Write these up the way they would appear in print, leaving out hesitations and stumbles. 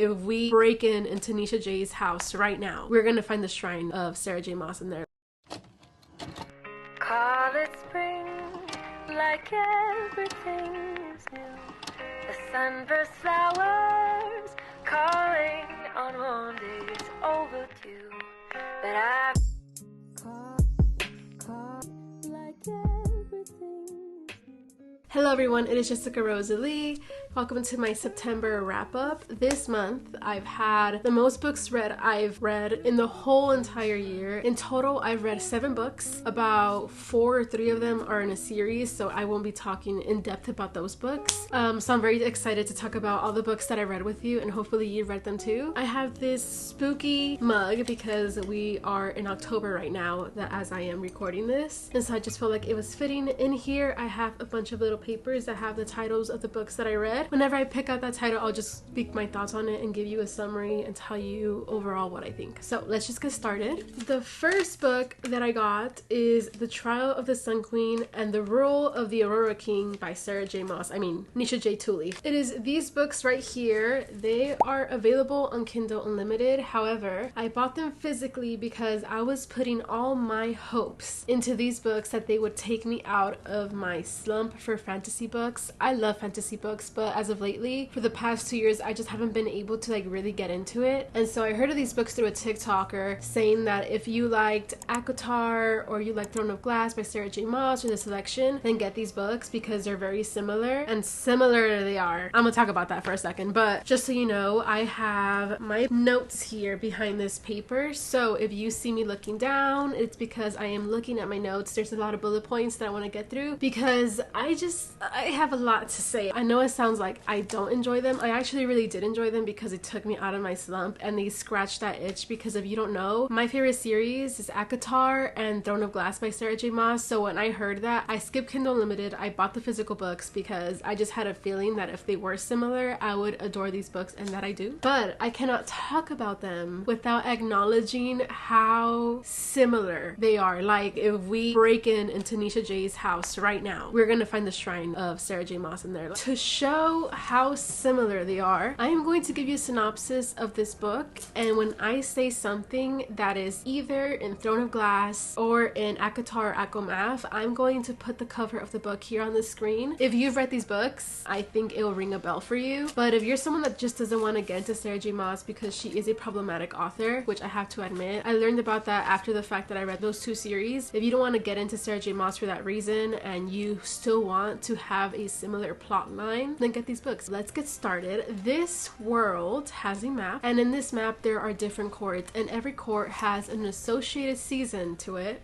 if we break into Nisha J's house right now, we're gonna find the shrine of Sarah J Maas in there. Call it spring, like everything's new. The sunburst flowers calling on warm days overdue. But I call like everything's new. Hello everyone, it is Jessica Rosalie. Welcome to my September wrap-up. This month, I've had the most books I've read in the whole entire year. In total, I've read 7 books. About 4 or 3 of them are in a series, so I won't be talking in depth about those books. So I'm very excited to talk about all the books that I read with you, and hopefully you read them too. I have this spooky mug because we are in October right now, as I am recording this. And so I just felt like it was fitting. In here, I have a bunch of little papers that have the titles of the books that I read. Whenever I pick out that title, I'll just speak my thoughts on it and give you a summary and tell you overall what I think. So let's just get started. The first book that I got is The Trial of the Sun Queen and the Rule of the Aurora King by Sarah J Maas. Nisha J Tooley. It is these books right here. They are available on Kindle Unlimited. However, I bought them physically because I was putting all my hopes into these books that they would take me out of my slump for fantasy books. I love fantasy books, but as of lately, for the past 2 years, I just haven't been able to really get into it. And so I heard of these books through a TikToker saying that if you liked Acotar or you like Throne of Glass by Sarah J Maas or The Selection, then get these books because they're very similar, and similar they are. I'm gonna talk about that for a second, but just so you know, I have my notes here behind this paper. So if you see me looking down, it's because I am looking at my notes. There's a lot of bullet points that I want to get through because I have a lot to say. I know it sounds like I don't enjoy them. I actually really did enjoy them because it took me out of my slump and they scratched that itch, because if you don't know, my favorite series is Acotar and Throne of Glass by Sarah J Maas. So when I heard that, I skipped Kindle Unlimited. I bought the physical books because I just had a feeling that if they were similar, I would adore these books, and that I do. But I cannot talk about them without acknowledging how similar they are. Like, if we break into Nisha J's house right now, we're gonna find the shrine of Sarah J Maas in there. To show how similar they are, I am going to give you a synopsis of this book, and when I say something that is either in Throne of Glass or in Acotar or Acomaf, I'm going to put the cover of the book here on the screen. If you've read these books, I think it will ring a bell for you. But if you're someone that just doesn't want to get into Sarah J Maas because she is a problematic author, which I have to admit, I learned about that after the fact that I read those 2 series. If you don't want to get into Sarah J Maas for that reason and you still want to have a similar plot line, then get these books. Let's get started. This world has a map, and in this map there are different courts, and every court has an associated season to it.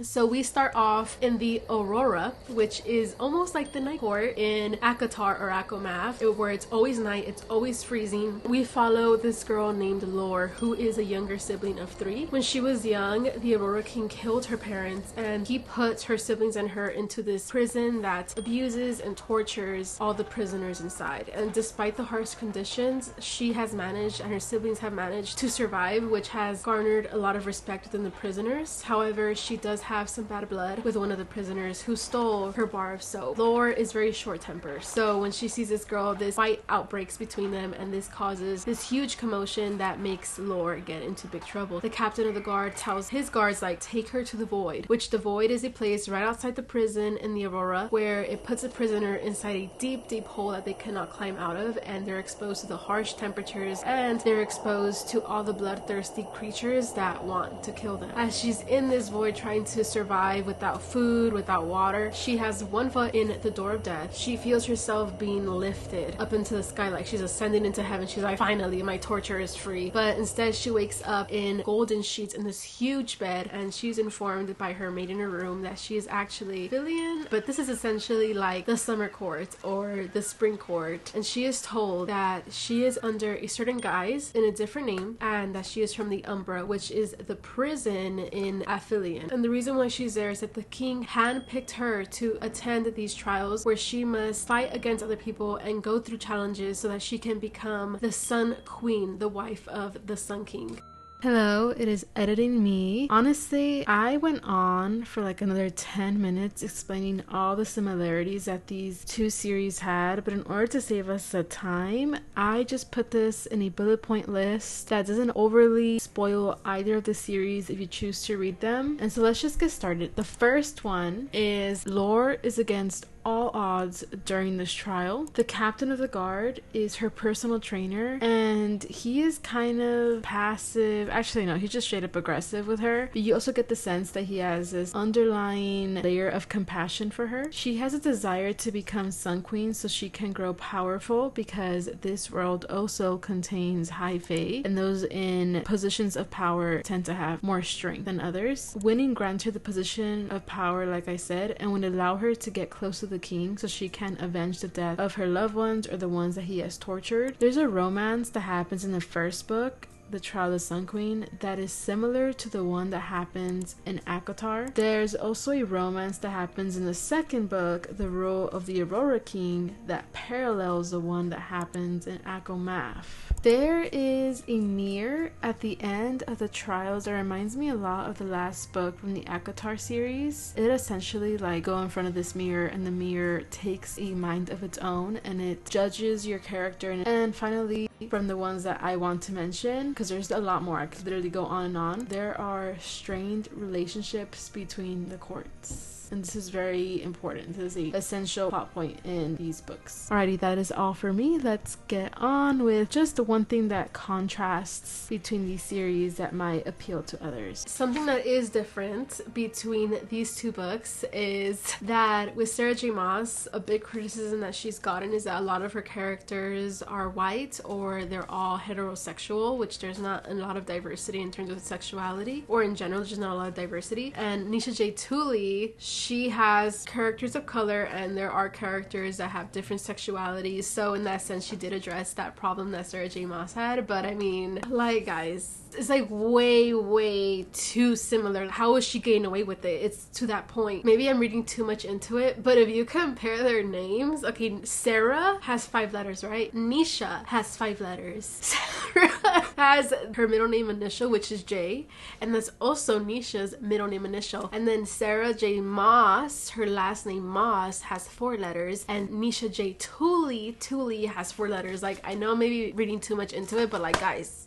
So we start off in the Aurora, which is almost like the night court in Acotar or Acomaf, where it's always night, it's always freezing. We follow this girl named Lore, who is a younger sibling of 3. When she was young, the Aurora King killed her parents, and he put her siblings and her into this prison that abuses and tortures all the prisoners inside. And despite the harsh conditions, she has managed, and her siblings have managed, to survive, which has garnered a lot of respect within the prisoners. However, she does have some bad blood with one of the prisoners who stole her bar of soap. Lore is very short-tempered, so when she sees this girl, this fight outbreaks between them, and this causes this huge commotion that makes Lore get into big trouble. The captain of the guard tells his guards, take her to the Void, which the Void is a place right outside the prison in the Aurora where it puts a prisoner inside a deep hole that they cannot climb out of, and they're exposed to the harsh temperatures, and they're exposed to all the bloodthirsty creatures that want to kill them. As she's in this void trying to survive without food, without water, she has one foot in the door of death. She feels herself being lifted up into the sky, like she's ascending into heaven. She's like, finally, my torture is free. But instead, she wakes up in golden sheets in this huge bed, and she's informed by her maid in her room that she is actually Villian, but this is essentially like the summer court or the spring court, and she is told that she is under a certain guise in a different name, and that she is from the Umbra, which is the prison in Aphelion. And the reason why she's there is that the king handpicked her to attend these trials where she must fight against other people and go through challenges so that she can become the Sun Queen, the wife of the Sun King. Hello, it is editing me. Honestly, I went on for like another 10 minutes explaining all the similarities that these two series had, but in order to save us the time, I just put this in a bullet point list that doesn't overly spoil either of the series if you choose to read them. And so let's just get started. The first one is Lore is against all odds during this trial. The captain of the guard is her personal trainer, and he is kind of passive. Actually, no, he's just straight up aggressive with her. But you also get the sense that he has this underlying layer of compassion for her. She has a desire to become Sun Queen so she can grow powerful, because this world also contains high fae, and those in positions of power tend to have more strength than others. Winning grants her the position of power, like I said, and would allow her to get close to the king so she can avenge the death of her loved ones or the ones that he has tortured. There's a romance that happens in the first book, The Trial of the Sun Queen, that is similar to the one that happens in Acotar. There's also a romance that happens in the second book, The Rule of the Aurora King, that parallels the one that happens in acomaf. There is a mirror at the end of the trials that reminds me a lot of the last book from the acotar series. It essentially like go in front of this mirror, and the mirror takes a mind of its own and it judges your character. And finally, from the ones that I want to mention, because there's a lot more, I could literally go on and on, there are strained relationships between the courts. And this is very important. This is an essential plot point in these books. Alrighty, that is all for me. Let's get on with just the one thing that contrasts between these series that might appeal to others. Something that is different between these two books is that with Sarah J Maas, a big criticism that she's gotten is that a lot of her characters are white or they're all heterosexual, which there's not a lot of diversity in terms of sexuality, or in general, there's just not a lot of diversity. And Nisha J. Tooley, she has characters of color, and there are characters that have different sexualities. So in that sense, she did address that problem that Sarah J Maas had. But I mean, like, guys, it's like way too similar. How is she getting away with it? It's to that point. Maybe I'm reading too much into it, but if you compare their names, okay, Sarah has 5 letters, right? Nisha has 5 letters. Sarah has her middle name initial, which is J, and that's also Nisha's middle name initial. And then Sarah J Maas, her last name Maas, has 4 letters, and Nisha J Tooley has 4 letters. Like, I know I'm maybe reading too much into it, but like, guys,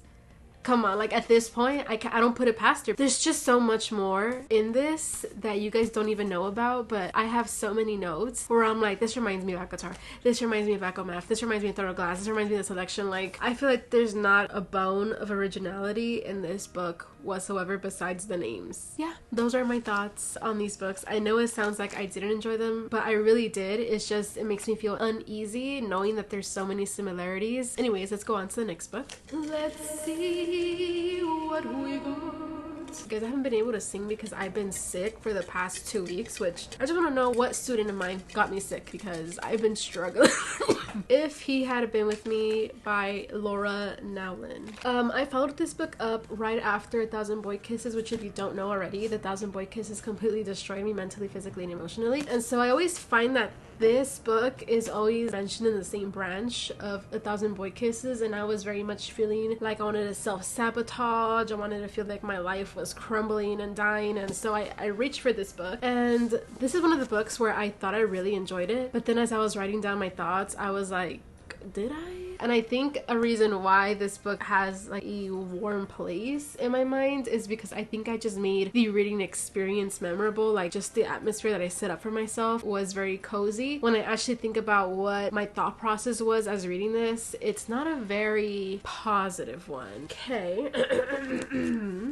come on, like at this point, I don't put it past her. There's just so much more in this that you guys don't even know about, but I have so many notes where I'm like, this reminds me of acotar, this reminds me of acomaf, this reminds me of Thorough Glass, this reminds me of the selection. Like, I feel like there's not a bone of originality in this book whatsoever besides the names. Yeah, those are my thoughts on these books. I know it sounds like I didn't enjoy them, but I really did. It's just, it makes me feel uneasy knowing that there's so many similarities. Anyways, let's go on to the next book. Let's see what we got. Guys, I haven't been able to sing because I've been sick for the past 2 weeks, which I just want to know what student of mine got me sick, because I've been struggling. If He Had Been With Me by Laura Nowlin. I followed this book up right after 1,000 Boy Kisses, which, if you don't know already, the 1,000 Boy Kisses completely destroyed me mentally, physically, and emotionally. And so I always find that this book is always mentioned in the same branch of 1,000 Boy Kisses, and I was very much feeling like I wanted to self-sabotage. I wanted to feel like my life was crumbling and dying, and so I reached for this book. And this is one of the books where I thought I really enjoyed it, but then as I was writing down my thoughts, I was like, did I? And I think a reason why this book has like a warm place in my mind is because I think I just made the reading experience memorable. Like, just the atmosphere that I set up for myself was very cozy. When I actually think about what my thought process was as reading this, it's not a very positive one. Okay.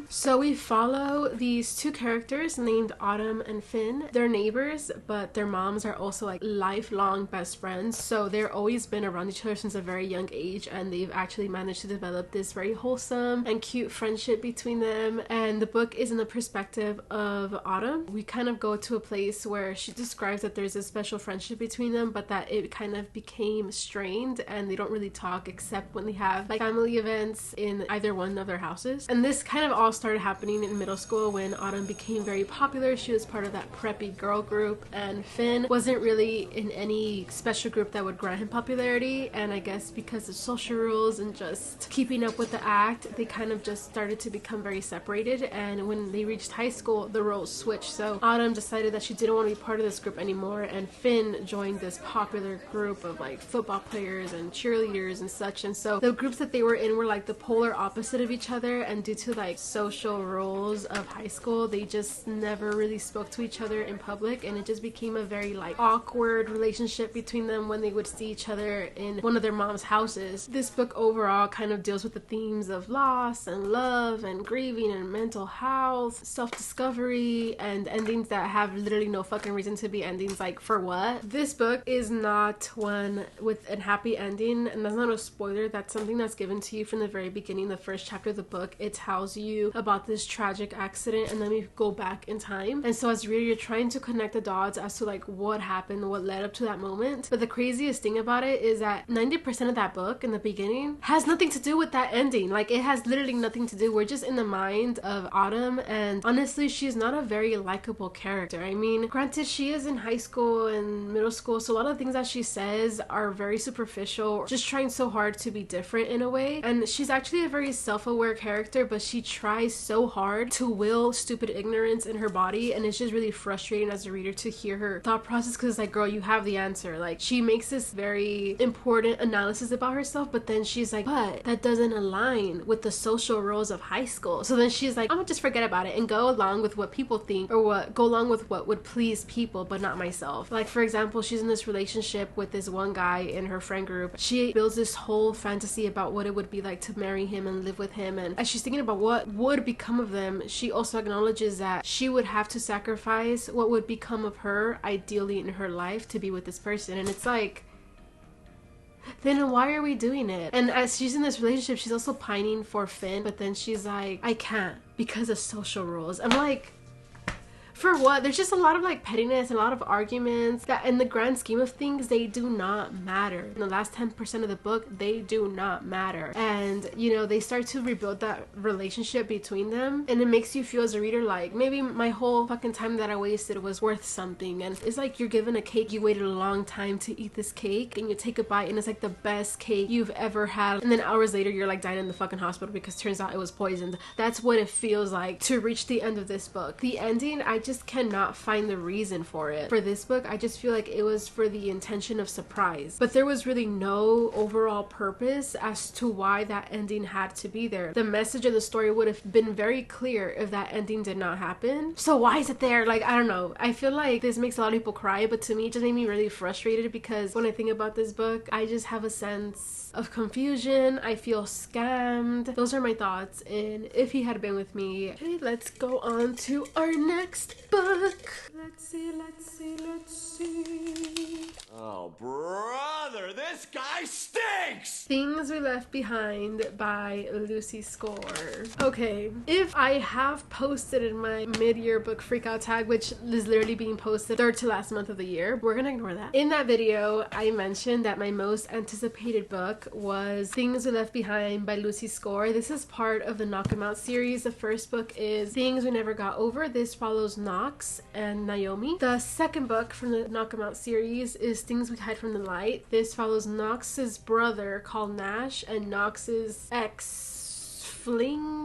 So we follow these 2 characters named Autumn and Finn. They're neighbors, but their moms are also like lifelong best friends. So they're always been around each other since a very young age, and they've actually managed to develop this very wholesome and cute friendship between them. And the book is in the perspective of Autumn. We kind of go to a place where she describes that there's a special friendship between them, but that it kind of became strained and they don't really talk except when they have like family events in either one of their houses. And this kind of all started happening in middle school when Autumn became very popular. She was part of that preppy girl group, and Finn wasn't really in any special group that would grant him popularity. And I guess because because of social rules and just keeping up with the act, they kind of just started to become very separated. And when they reached high school, the roles switched. So Autumn decided that she didn't want to be part of this group anymore, and Finn joined this popular group of like football players and cheerleaders and such. And so the groups that they were in were like the polar opposite of each other, and due to like social roles of high school, they just never really spoke to each other in public, and it just became a very like awkward relationship between them when they would see each other in one of their mom's houses. This book overall kind of deals with the themes of loss and love and grieving and mental health, self-discovery, and endings that have literally no fucking reason to be endings. Like, for what? This book is not one with a happy ending, and that's not a spoiler. That's something that's given to you from the very beginning. The first chapter of the book, it tells you about this tragic accident, and then we go back in time. And so as a reader, you're trying to connect the dots as to like what happened, what led up to that moment. But the craziest thing about it is that 90% of that book in the beginning has nothing to do with that ending. Like, it has literally nothing to do. We're just in the mind of Autumn, and honestly, she's not a very likable character. I mean, granted, she is in high school and middle school, so a lot of the things that she says are very superficial, just trying so hard to be different in a way. And she's actually a very self-aware character, but she tries so hard to will stupid ignorance in her body, and it's just really frustrating as a reader to hear her thought process, because it's like, girl, you have the answer. Like, she makes this very important analysis about herself, but then she's like, but that doesn't align with the social roles of high school. So then she's like, I'm gonna just forget about it and go along with what people think, or go along with what would please people but not myself. Like, for example, she's in this relationship with this one guy in her friend group. She builds this whole fantasy about what it would be like to marry him and live with him, and as she's thinking about what would become of them, she also acknowledges that she would have to sacrifice what would become of her ideally in her life to be with this person. And it's like, then why are we doing it? And as she's in this relationship, she's also pining for Finn, but then she's like, I can't because of social rules. I'm like, for what? There's just a lot of like pettiness and a lot of arguments that in the grand scheme of things, they do not matter. In the last 10% of the book, they do not matter. And you know, they start to rebuild that relationship between them, and it makes you feel as a reader like, maybe my whole fucking time that I wasted was worth something. And it's like you're given a cake, you waited a long time to eat this cake, and you take a bite and it's like the best cake you've ever had, and then hours later you're like dying in the fucking hospital because it turns out it was poisoned. That's what it feels like to reach the end of this book. The ending, I just cannot find the reason for it. For this book, I just feel like it was for the intention of surprise, but there was really no overall purpose as to why that ending had to be there. The message of the story would have been very clear if that ending did not happen. So why is it there? Like, I don't know. I feel like this makes a lot of people cry, but to me it just made me really frustrated, because when I think about this book, I just have a sense of confusion. I feel scammed. Those are my thoughts in If He Had Been With Me. Okay, let's go on to our next book. Let's see. Oh, brother, this guy stinks! Things We Left Behind by Lucy Score. Okay, if I have posted in my mid-year book freakout tag, which is literally being posted third to last month of the year, we're gonna ignore that. In that video, I mentioned that my most anticipated book was Things We Left Behind by Lucy Score. This is part of the Knock 'Em Out series. The first book is Things We Never Got Over. This follows Knox and Naomi. The second book from the Knock 'Em Out series is Things We Hide from the Light. This follows Knox's brother called Nash and Knox's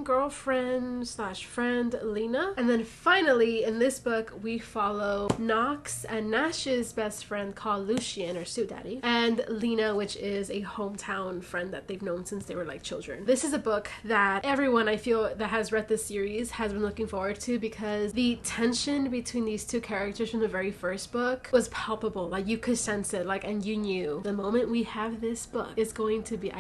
girlfriend / friend Lena. And then finally in this book we follow Knox and Nash's best friend called Lucien, or Sue Daddy, and Lena, which is a hometown friend that they've known since they were like children. This is a book that everyone I feel that has read this series has been looking forward to, because the tension between these two characters from the very first book was palpable. Like, you could sense it, like, and you knew the moment we have this book is going to be,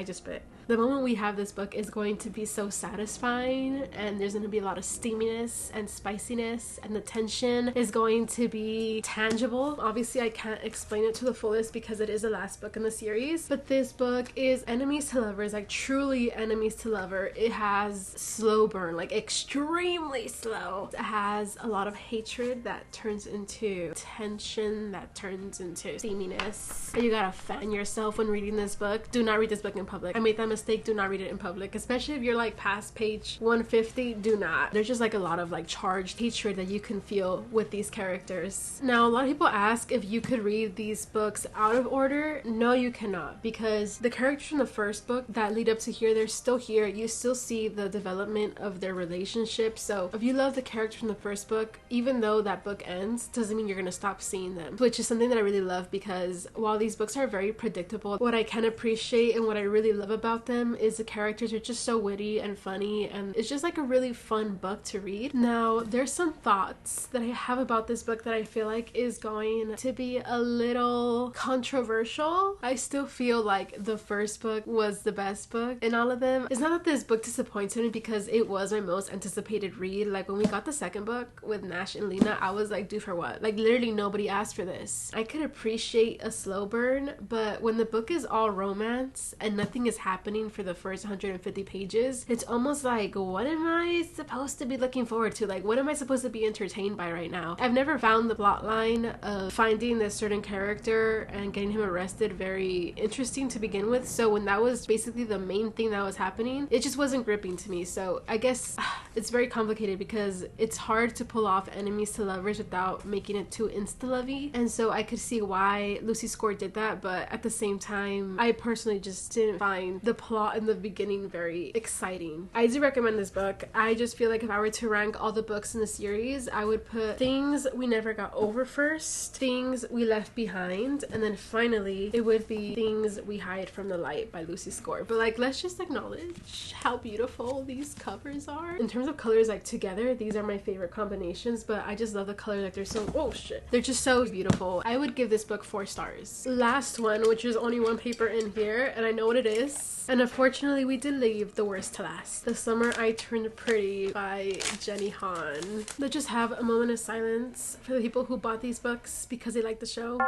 the moment we have this book is going to be so satisfying, and there's going to be a lot of steaminess and spiciness, and the tension is going to be tangible. Obviously, I can't explain it to the fullest because it is the last book in the series, but this book is enemies to lovers, like truly enemies to lover. It has slow burn, like extremely slow. It has a lot of hatred that turns into tension, that turns into steaminess. And you gotta fan yourself when reading this book. Do not read this book in public. I made that mistake, do not read it in public, especially if you're like past page 150. Do not. There's just like a lot of like charged hatred that you can feel with these characters. Now, a lot of people ask if you could read these books out of order. No, you cannot, because the characters from the first book that lead up to here, they're still here. You still see the development of their relationship. So if you love the characters from the first book, even though that book ends, doesn't mean you're gonna stop seeing them, which is something that I really love, because while these books are very predictable, what I can appreciate and what I really love about them is the characters are just so witty and funny, and it's just like a really fun book to read. Now, there's some thoughts that I have about this book that I feel like is going to be a little controversial. I still feel like the first book was the best book in all of them. It's not that this book disappointed me, because it was my most anticipated read. Like when we got the second book with Nash and Lena, I was like, dude, for what? Like literally nobody asked for this. I could appreciate a slow burn, but when the book is all romance and nothing is happening for the first 150 pages, it's almost like, what am I supposed to be looking forward to? Like, what am I supposed to be entertained by right now? I've never found the plot line of finding this certain character and getting him arrested very interesting to begin with. So when that was basically the main thing that was happening, it just wasn't gripping to me. So I guess it's very complicated, because it's hard to pull off enemies to lovers without making it too insta-lovey. And so I could see why Lucy Score did that, but at the same time, I personally just didn't find the plot in the beginning very exciting. I do recommend this book. I just feel like if I were to rank all the books in the series, I would put Things We Never Got Over first, Things We Left Behind, and then finally it would be Things We Hide from the Light by Lucy Score. But like, let's just acknowledge how beautiful these covers are. In terms of colors, like together, these are my favorite combinations, but I just love the colors. Like they're so, oh shit, they're just so beautiful. I would give this book 4 stars. Last one, which is only one paper in here, and I know what it is, and unfortunately we did leave the worst to last. The Summer I Turned Pretty by Jenny Han. Let's just have a moment of silence for the people who bought these books because they like the show.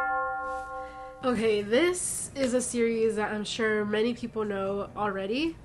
Okay, this is a series that I'm sure many people know already.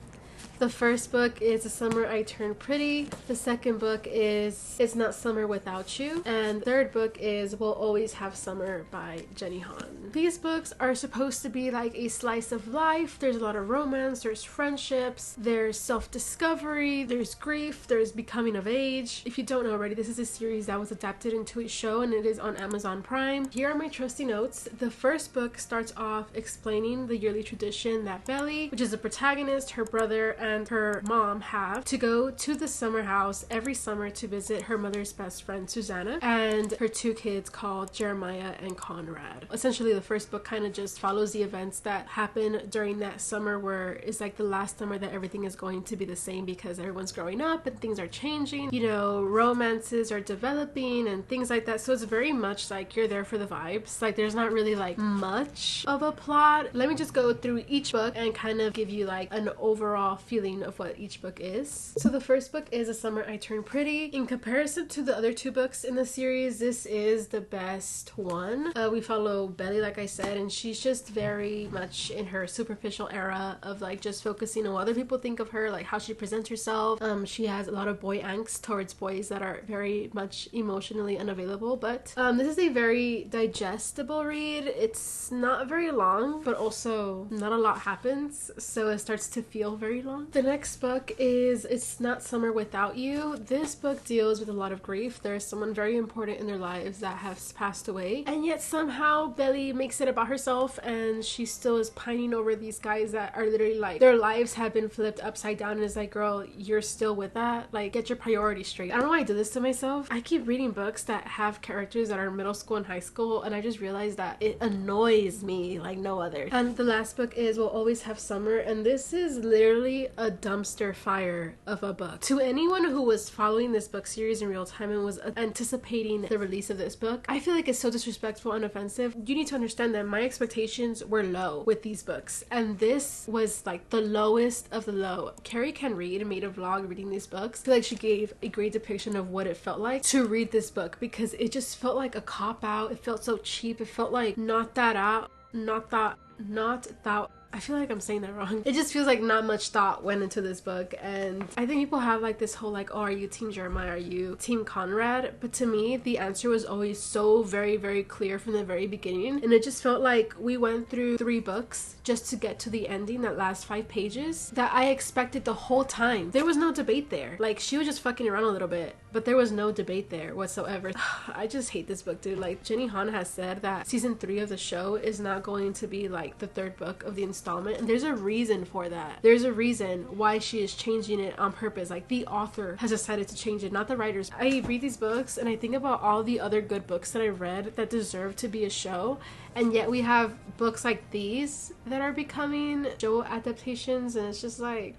The first book is The Summer I Turned Pretty. The second book is It's Not Summer Without You. And the third book is We'll Always Have Summer by Jenny Han. These books are supposed to be like a slice of life. There's a lot of romance, there's friendships, there's self-discovery, there's grief, there's becoming of age. If you don't know already, this is a series that was adapted into a show and it is on Amazon Prime. Here are my trusty notes. The first book starts off explaining the yearly tradition that Belly, which is the protagonist, her brother, and her mom have to go to the summer house every summer to visit her mother's best friend Susanna and her 2 kids called Jeremiah and Conrad. Essentially, the first book kind of just follows the events that happen during that summer, where it's like the last summer that everything is going to be the same because everyone's growing up and things are changing, you know, romances are developing and things like that. So it's very much like you're there for the vibes. Like there's not really like much of a plot. Let me just go through each book and kind of give you like an overall feeling of what each book is. So the first book is A Summer I Turned Pretty. In comparison to the other 2 books in the series, this is the best one. We follow Belly, like I said, and she's just very much in her superficial era of like just focusing on what other people think of her, like how she presents herself. She has a lot of boy angst towards boys that are very much emotionally unavailable, but this is a very digestible read. It's not very long, but also not a lot happens, so it starts to feel very long. The next book is It's Not Summer Without You. This book deals with a lot of grief. There's someone very important in their lives that has passed away, and yet somehow Belly makes it about herself, and she still is pining over these guys that are literally like, their lives have been flipped upside down, and is like, girl, you're still with that? Like, get your priorities straight. I don't know why I do this to myself. I keep reading books that have characters that are in middle school and high school, and I just realized that it annoys me like no other. And the last book is We'll Always Have Summer, and this is literally a dumpster fire of a book. To anyone who was following this book series in real time and was anticipating the release of this book, I feel like it's so disrespectful and offensive. You need to understand that my expectations were low with these books, and this was like the lowest of the low. Carrie Can Read made a vlog reading these books. I feel like she gave a great depiction of what it felt like to read this book, because it just felt like a cop-out. It felt so cheap. It felt like not that I feel like I'm saying that wrong. It just feels like not much thought went into this book, and I think people have like this whole like, oh, are you team Jeremiah, are you team Conrad? But to me the answer was always so very, very clear from the very beginning, and it just felt like we went through 3 books just to get to the ending, that last 5 pages, that I expected the whole time. There was no debate there. Like, she was just fucking around a little bit, but there was no debate there whatsoever. I just hate this book, dude. Like, Jenny Han has said that season 3 of the show is not going to be like the 3rd book of the installment, and there's a reason for that. There's a reason why she is changing it on purpose. Like, the author has decided to change it, not the writers. I read these books and I think about all the other good books that I read that deserve to be a show, and yet we have books like these that are becoming show adaptations, and it's just like...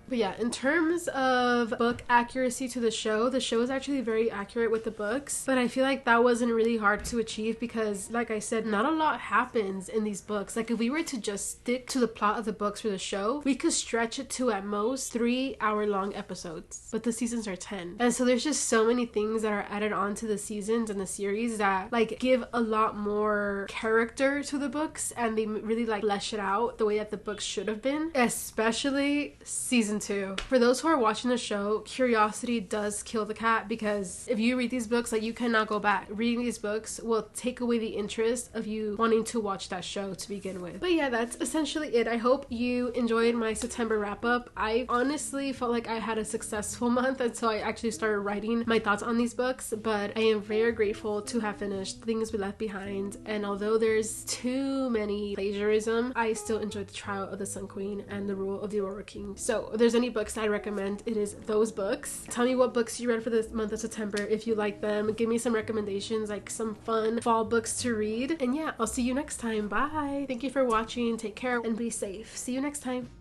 But yeah, in terms of book accuracy to the show is actually very accurate with the books, but I feel like that wasn't really hard to achieve because, like I said, not a lot happens in these books. Like, if we were to just stick to the plot of the books for the show, we could stretch it to at most 3-hour-long episodes, but the seasons are 10. And so there's just so many things that are added on to the seasons and the series that like give a lot more character to the books, and they really like flesh it out the way that the books should have been, especially season 2. For those who are watching the show, curiosity does kill the cat, because if you read these books, like, you cannot go back. Reading these books will take away the interest of you wanting to watch that show to begin with. But yeah, that's essentially it. I hope you enjoyed my September wrap up. I honestly felt like I had a successful month until I actually started writing my thoughts on these books, but I am very grateful to have finished Things We Left Behind, and although there's too many plagiarism, I still enjoyed The Trial of the Sun Queen and The Rule of the Aurora King. So if there's any books I recommend, it is those books. Tell me what books you read for this month of September, if you like them. Give me some recommendations, like some fun fall books to read. And yeah, I'll see you next time. Bye. Thank you for watching. Take care and be safe. See you next time.